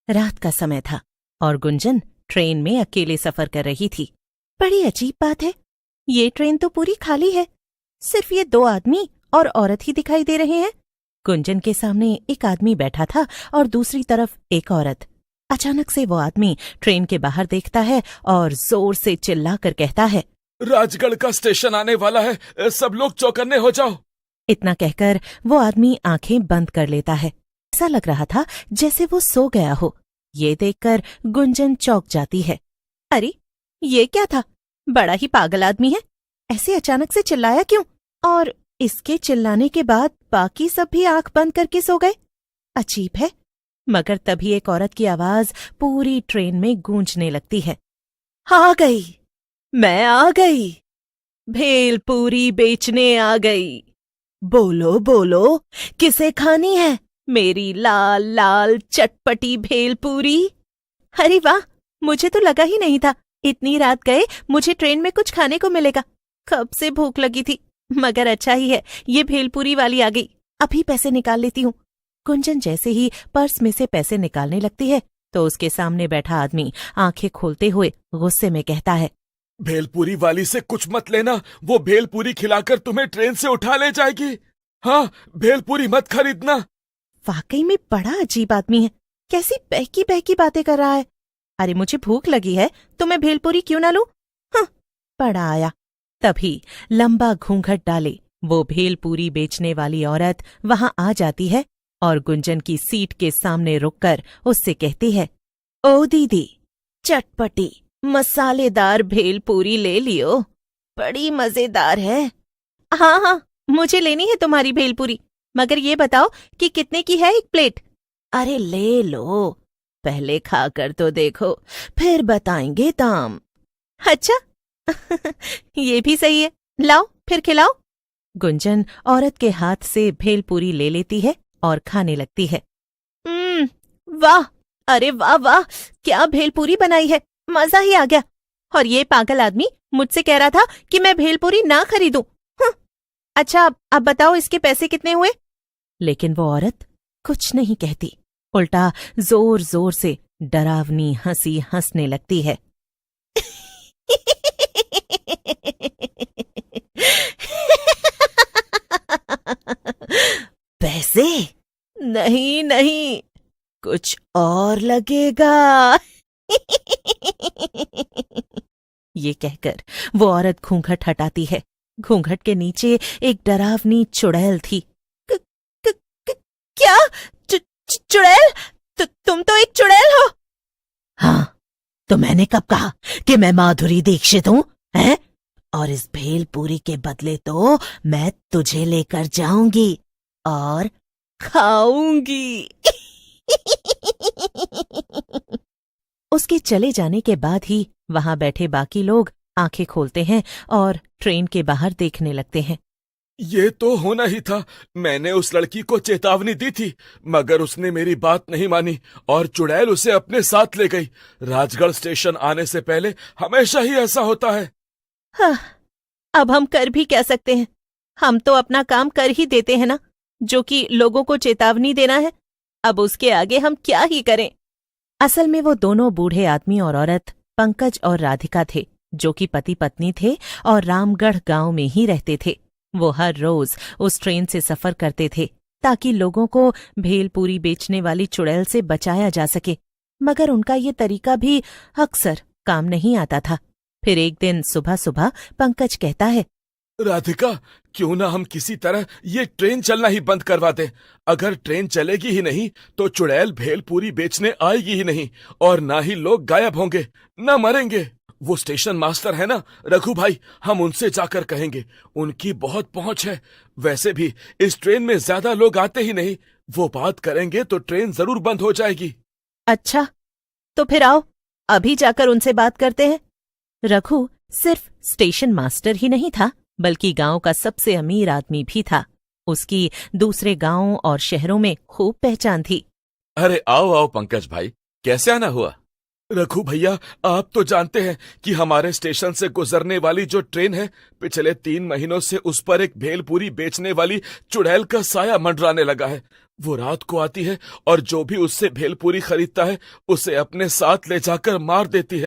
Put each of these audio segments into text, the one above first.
रात का समय था और गुंजन ट्रेन में अकेले सफर कर रही थी। बड़ी अजीब बात है, ये ट्रेन तो पूरी खाली है, सिर्फ ये 2 आदमी और औरत ही दिखाई दे रहे हैं। गुंजन के सामने एक आदमी बैठा था और दूसरी तरफ एक औरत। अचानक से वो आदमी ट्रेन के बाहर देखता है और जोर से चिल्लाकर कहता है, राजगढ़ का स्टेशन आने वाला है, सब लोग चौकन्ने हो जाओ। इतना कहकर वो आदमी आंखें बंद कर लेता है। ऐसा लग रहा था जैसे वो सो गया हो। ये देखकर गुंजन चौंक जाती है। अरे ये क्या था, बड़ा ही पागल आदमी है, ऐसे अचानक से चिल्लाया क्यों? और इसके चिल्लाने के बाद बाकी सब भी आंख बंद करके सो गए। अजीब है। मगर तभी एक औरत की आवाज पूरी ट्रेन में गूंजने लगती है। आ गई, मैं आ गई, भेलपूरी बेचने आ गई। बोलो बोलो, किसे खानी है मेरी लाल लाल चटपटी भेलपूरी? अरे वाह, मुझे तो लगा ही नहीं था इतनी रात गए मुझे ट्रेन में कुछ खाने को मिलेगा। कब से भूख लगी थी, मगर अच्छा ही है ये भेलपूरी वाली आ गई, अभी पैसे निकाल लेती हूँ। गुंजन जैसे ही पर्स में से पैसे निकालने लगती है तो उसके सामने बैठा आदमी आंखें खोलते हुए गुस्से में कहता है, भेलपूरी वाली से कुछ मत लेना, वो भेलपूरी खिलाकर तुम्हें ट्रेन से उठा ले जाएगी। हाँ, भेलपूरी मत खरीदना। वाकई में बड़ा अजीब आदमी है, कैसी बहकी बहकी बातें कर रहा है। अरे मुझे भूख लगी है तो मैं भेलपूरी क्यों ना लूं? हाँ, बड़ा आया। तभी लंबा घूंघट डाले वो भेलपूरी बेचने वाली औरत वहां आ जाती है और गुंजन की सीट के सामने रुककर उससे कहती है, ओ दीदी, चटपटी मसालेदार भेलपूरी ले लियो, बड़ी मजेदार है। हाँ हाँ, मुझे लेनी है तुम्हारी भेलपूरी, मगर ये बताओ कि कितने की है एक प्लेट? अरे ले लो, पहले खाकर तो देखो, फिर बताएंगे दाम। अच्छा ये भी सही है, लाओ फिर खिलाओ। गुंजन औरत के हाथ से भेलपूरी ले लेती है और खाने लगती है। वाह, अरे वाह वाह, क्या भेलपूरी बनाई है, मजा ही आ गया। और ये पागल आदमी मुझसे कह रहा था कि मैं भेलपूरी ना खरीदूं। अच्छा अब बताओ इसके पैसे कितने हुए? लेकिन वो औरत कुछ नहीं कहती, उल्टा जोर जोर से डरावनी हंसी हंसने लगती है। पैसे? नहीं नहीं, कुछ और लगेगा। ये कहकर वो औरत घूंघट हटाती है। घूंघट के नीचे एक डरावनी चुड़ैल थी। क्या? चुड़ैल? तुम तो एक चुड़ैल हो? हाँ, तो मैंने कब कहा कि मैं माधुरी दीक्षित हूँ, हैं? और इस भेलपूरी के बदले तो मैं तुझे लेकर जाऊंगी और खाऊंगी। उसके चले जाने के बाद ही वहां बैठे बाकी लोग आंखें खोलते हैं और ट्रेन के बाहर देखने लगते हैं। ये तो होना ही था, मैंने उस लड़की को चेतावनी दी थी, मगर उसने मेरी बात नहीं मानी और चुड़ैल उसे अपने साथ ले गई। राजगढ़ स्टेशन आने से पहले हमेशा ही ऐसा होता है। हाँ, अब हम कर भी क्या सकते हैं, हम तो अपना काम कर ही देते हैं ना, जो कि लोगों को चेतावनी देना है। अब उसके आगे हम क्या ही करें। असल में वो दोनों बूढ़े आदमी और औरत पंकज और राधिका थे, जो कि पति पत्नी थे और रामगढ़ गांव में ही रहते थे। वो हर रोज उस ट्रेन से सफर करते थे ताकि लोगों को भेलपूरी बेचने वाली चुड़ैल से बचाया जा सके, मगर उनका ये तरीका भी अक्सर काम नहीं आता था। फिर एक दिन सुबह सुबह पंकज कहता है, राधिका, क्यों ना हम किसी तरह ये ट्रेन चलना ही बंद करवा दें। अगर ट्रेन चलेगी ही नहीं तो चुड़ैल भेलपूरी बेचने आएगी ही नहीं और ना ही लोग गायब होंगे, ना मरेंगे। वो स्टेशन मास्टर है ना रघु भाई, हम उनसे जाकर कहेंगे, उनकी बहुत पहुंच है। वैसे भी इस ट्रेन में ज्यादा लोग आते ही नहीं, वो बात करेंगे तो ट्रेन जरूर बंद हो जाएगी। अच्छा, तो फिर आओ अभी जाकर उनसे बात करते हैं। रघु सिर्फ स्टेशन मास्टर ही नहीं था, बल्कि गांव का सबसे अमीर आदमी भी था। उसकी दूसरे गांवों और शहरों में खूब पहचान थी। अरे आओ आओ पंकज भाई, कैसे आना हुआ? रघु भैया, आप तो जानते हैं कि हमारे स्टेशन से गुजरने वाली जो ट्रेन है, पिछले 3 महीनों से उस पर एक भेलपूरी बेचने वाली चुड़ैल का साया मंडराने लगा है। वो रात को आती है और जो भी उससे भेलपूरी खरीदता है उसे अपने साथ ले जाकर मार देती है।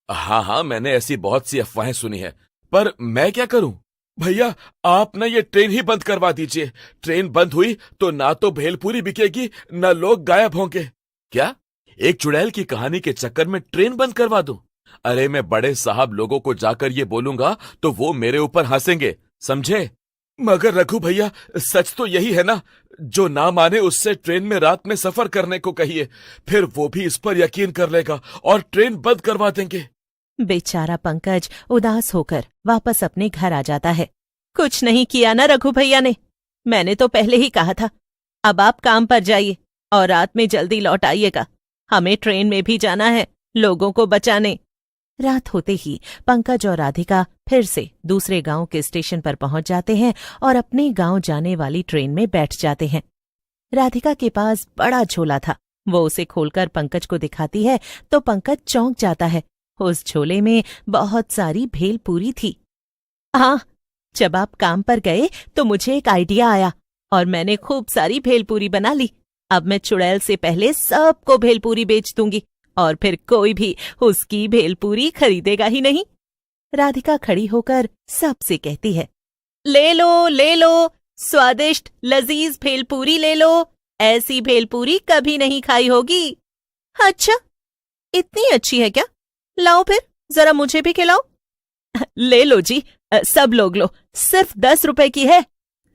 हाँ हाँ, मैंने ऐसी बहुत सी अफवाहें सुनी है, पर मैं क्या करूं? भैया, आप ना ये ट्रेन ही बंद करवा दीजिए। ट्रेन बंद हुई तो ना तो भेलपूरी बिकेगी, ना लोग गायब होंगे। क्या? एक चुड़ैल की कहानी के चक्कर में ट्रेन बंद करवा दूं? अरे मैं बड़े साहब लोगों को जाकर ये बोलूंगा तो वो मेरे ऊपर हंसेंगे, समझे? मगर रघु भैया, सच तो यही है ना? जो ना माने उससे ट्रेन में रात में सफर करने को कहिए, फिर वो भी इस पर यकीन कर लेगा और ट्रेन बंद करवा देंगे। बेचारा पंकज उदास होकर वापस अपने घर आ जाता है। कुछ नहीं किया ना रघु भैया ने, मैंने तो पहले ही कहा था। अब आप काम पर जाइए और रात में जल्दी लौट आइएगा, हमें ट्रेन में भी जाना है लोगों को बचाने। रात होते ही पंकज और राधिका फिर से दूसरे गांव के स्टेशन पर पहुंच जाते हैं और अपने गांव जाने वाली ट्रेन में बैठ जाते हैं। राधिका के पास बड़ा झोला था, वो उसे खोलकर पंकज को दिखाती है तो पंकज चौंक जाता है। उस झोले में बहुत सारी भेलपूरी थी। हाँ, जब आप काम पर गए तो मुझे एक आइडिया आया और मैंने खूब सारी भेलपूरी बना ली। अब मैं चुड़ैल से पहले सबको भेलपूरी बेच दूंगी और फिर कोई भी उसकी भेलपूरी खरीदेगा ही नहीं। राधिका खड़ी होकर सबसे कहती है, ले लो, स्वादिष्ट लजीज भेलपूरी ले लो, ऐसी भेलपूरी कभी नहीं खाई होगी। अच्छा, इतनी अच्छी है क्या? लाओ फिर, जरा मुझे भी खिलाओ। ले लो जी, सब लोग लो, सिर्फ 10 रुपए की है।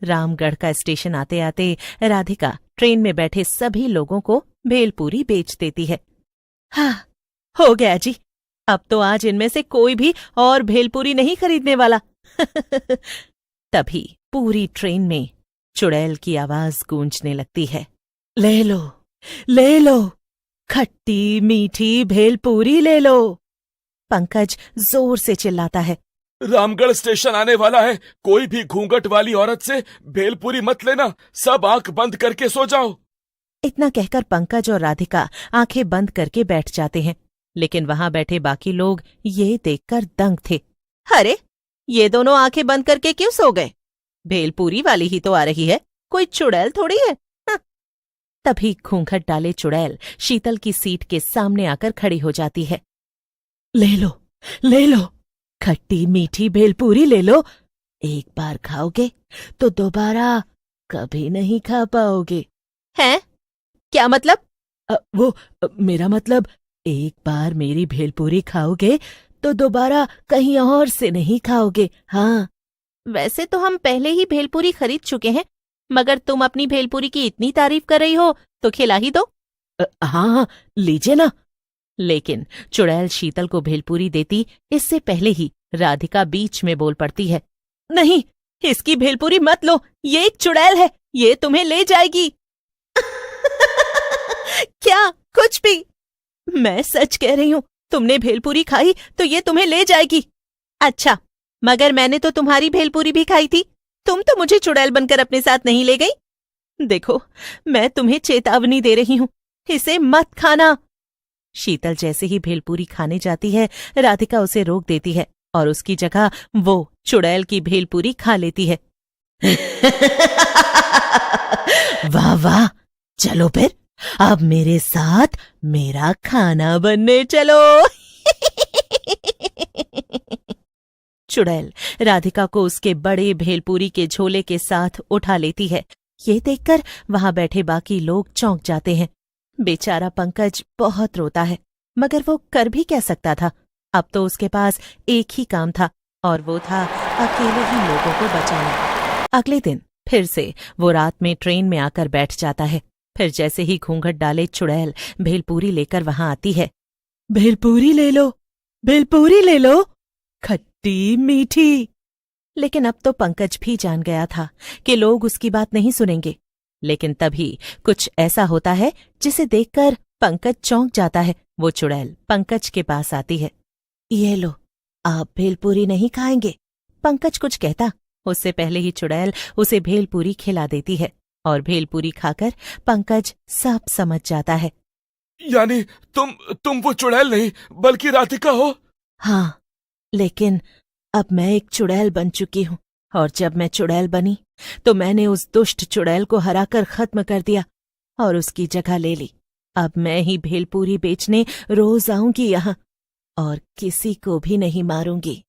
रामगढ़ का स्टेशन आते आते राधिका ट्रेन में बैठे सभी लोगों को भेलपूरी बेच देती है। हाँ, हो गया जी, अब तो आज इनमें से कोई भी और भेलपूरी नहीं खरीदने वाला। तभी पूरी ट्रेन में चुड़ैल की आवाज गूंजने लगती है। ले लो, खट्टी मीठी भेलपूरी ले लो। पंकज जोर से चिल्लाता है, रामगढ़ स्टेशन आने वाला है, कोई भी घूंघट वाली औरत से भेलपूरी मत लेना, सब आंख बंद करके सो जाओ। इतना कहकर पंकज और राधिका आंखें बंद करके बैठ जाते हैं, लेकिन वहां बैठे बाकी लोग ये देखकर दंग थे। अरे, ये दोनों आंखें बंद करके क्यों सो गए? भेलपूरी वाली ही तो आ रही है, कोई चुड़ैल थोड़ी है। हाँ। तभी घूंघट डाले चुड़ैल शीतल की सीट के सामने आकर खड़ी हो जाती है। ले लो, खट्टी मीठी भेलपूरी ले लो। एक बार खाओगे तो दोबारा कभी नहीं खा पाओगे। हैं? क्या मतलब? मेरा मतलब, एक बार मेरी भेलपूरी खाओगे तो दोबारा कहीं और से नहीं खाओगे। हाँ, वैसे तो हम पहले ही भेलपूरी खरीद चुके हैं, मगर तुम अपनी भेलपूरी की इतनी तारीफ कर रही हो तो खिला ही दो। हाँ, लीजिए ना। लेकिन चुड़ैल शीतल को भेलपूरी देती इससे पहले ही राधिका बीच में बोल पड़ती है, नहीं, इसकी भेलपूरी मत लो, ये एक चुड़ैल है, ये तुम्हें ले जाएगी। क्या? कुछ भी? मैं सच कह रही हूँ, तुमने भेलपूरी खाई तो ये तुम्हें ले जाएगी। अच्छा, मगर मैंने तो तुम्हारी भेलपूरी भी खाई थी, तुम तो मुझे चुड़ैल बनकर अपने साथ नहीं ले गई। देखो, मैं तुम्हें चेतावनी दे रही हूँ, इसे मत खाना। शीतल जैसे ही भेलपूरी खाने जाती है, राधिका उसे रोक देती है और उसकी जगह वो चुड़ैल की भेलपूरी खा लेती है। वाह वाह, चलो फिर, अब मेरे साथ मेरा खाना बनने चलो। चुड़ैल राधिका को उसके बड़े भेलपूरी के झोले के साथ उठा लेती है। ये देखकर वहां बैठे बाकी लोग चौंक जाते हैं। बेचारा पंकज बहुत रोता है, मगर वो कर भी क्या सकता था? अब तो उसके पास एक ही काम था और वो था अकेले ही लोगों को बचाना। अगले दिन फिर से वो रात में ट्रेन में आकर बैठ जाता है। फिर जैसे ही घूंघट डाले चुड़ैल भेलपूरी लेकर वहां आती है। भेलपूरी ले लो, खट्टी मीठी। लेकिन अब तो पंकज भी जान गया था कि लोग उसकी बात नहीं सुनेंगे। लेकिन तभी कुछ ऐसा होता है जिसे देखकर पंकज चौंक जाता है। वो चुड़ैल पंकज के पास आती है। ये लो, आप भेलपूरी नहीं खाएंगे? पंकज कुछ कहता उससे पहले ही चुड़ैल उसे भेलपूरी खिला देती है और भेलपूरी खाकर पंकज सब समझ जाता है। यानी तुम वो चुड़ैल नहीं बल्कि राधिका हो? हाँ, लेकिन अब मैं एक चुड़ैल बन चुकी हूँ और जब मैं चुड़ैल बनी तो मैंने उस दुष्ट चुड़ैल को हराकर खत्म कर दिया और उसकी जगह ले ली। अब मैं ही भेलपूरी बेचने रोज आऊंगी यहाँ और किसी को भी नहीं मारूंगी।